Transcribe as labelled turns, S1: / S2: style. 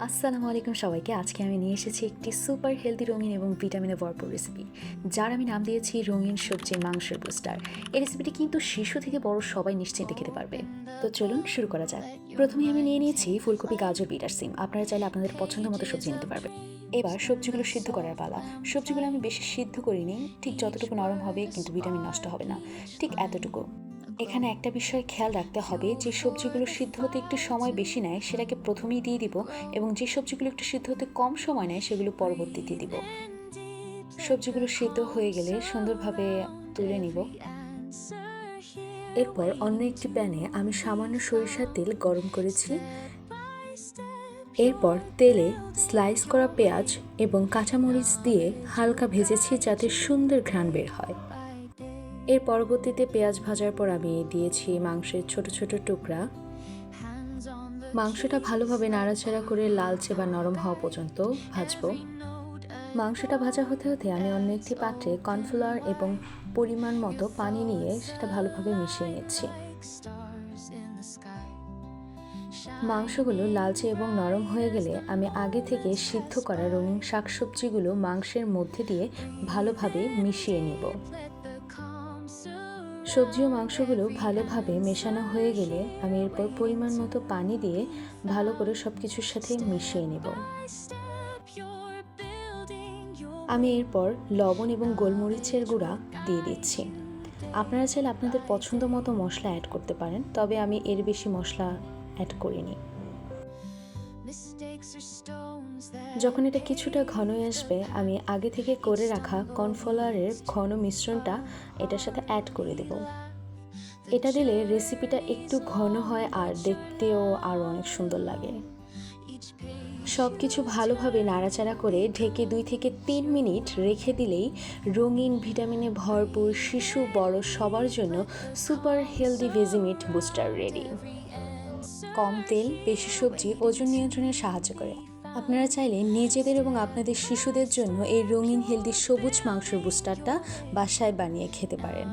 S1: আসসালামু আলাইকুম সবাইকে। আজকে আমি নিয়ে এসেছি একটি সুপার হেলদি রঙিন এবং ভিটামিনে ভরপুর রেসিপি, যার আমি নাম দিয়েছি রঙিন সবজি মাংসের বুস্টার। এই রেসিপিটি কিন্তু শিশু থেকে বড় সবাই নিশ্চিন্তে খেতে পারবে। তো চলুন শুরু করা যাক। প্রথমেই আমি নিয়ে নিয়েছি ফুলকপি, গাজর, বিট আর সিম। আপনারা চাইলে আপনাদের পছন্দ মতো সবজি নিতে পারবেন। এবার সবজিগুলো সিদ্ধ করার পালা। সবজিগুলো আমি বেশি সিদ্ধ করিনি, ঠিক যতটুকু নরম হবে কিন্তু ভিটামিন নষ্ট হবে না, ঠিক এতটুকু। এখানে একটা বিষয় খেয়াল রাখতে হবে, যে সবজিগুলো সিদ্ধ হতে একটু সময় বেশি নেয় সেটাকে প্রথমেই দিয়ে দিব, এবং যে সবজিগুলো একটু সিদ্ধ হতে কম সময় নেয় সেগুলো পরবর্তীতে দিব। সবজিগুলো সিদ্ধ হয়ে গেলে সুন্দরভাবে তুলে নিব। এরপর অন্য একটি প্যানে আমি সামান্য সরিষার তেল গরম করেছি। এরপর তেলে স্লাইস করা পেঁয়াজ এবং কাঁচামরিচ দিয়ে হালকা ভেজেছি যাতে সুন্দর ঘ্রাণ বের হয়। এর পরবর্তীতে পেঁয়াজ ভাজার পর আমি দিয়েছি মাংসের ছোট ছোট টুকরা। মাংসটা ভালোভাবে নাড়াচাড়া করে লালচে বা নরম হওয়া পর্যন্ত ভাজবো। মাংসটা ভাজা হতে হতে আমি অন্য একটি পাত্রে কর্নফ্লাওয়ার এবং পরিমাণ মতো পানি নিয়ে সেটা ভালোভাবে মিশিয়ে নিচ্ছি। মাংসগুলো লালচে এবং নরম হয়ে গেলে আমি আগে থেকে সিদ্ধ করা রঙিন শাকসবজিগুলো মাংসের মধ্যে দিয়ে ভালোভাবে মিশিয়ে নিব। সবজি ও মাংসগুলো ভালোভাবে মেশানো হয়ে গেলে আমি এরপর পরিমাণ মতো পানি দিয়ে ভালো করে সব কিছুর সাথে মিশিয়ে নেব। আমি এরপর লবণ এবং গোলমরিচের গুঁড়া দিয়ে দিচ্ছি। আপনারা চাইলে আপনাদের পছন্দ মতো মশলা অ্যাড করতে পারেন, তবে আমি এর বেশি মশলা অ্যাড করিনি। যখন এটা কিছুটা ঘন হয়ে আসবে, আমি আগে থেকে করে রাখা কর্নফ্লাওয়ারের ঘন মিশ্রণটা এটার সাথে অ্যাড করে দেব। এটা দিলে রেসিপিটা একটু ঘন হয় আর দেখতেও আরও অনেক সুন্দর লাগে। সব কিছু ভালোভাবে নাড়াচাড়া করে ঢেকে 2 থেকে 3 মিনিট রেখে দিলেই রঙিন ভিটামিনে ভরপুর শিশু বড় সবার জন্য সুপার হেলদি ভেজিমিট বুস্টার রেডি। কম তেল, বেশি সবজি ওজন নিয়ন্ত্রণে সাহায্য করে। আপনারা চাইলে নিজেদের এবং আপনাদের শিশুদের জন্য এই রঙিন হেলদি সবুজ মাংসের বুস্টারটা বাসায় বানিয়ে খেতে পারেন।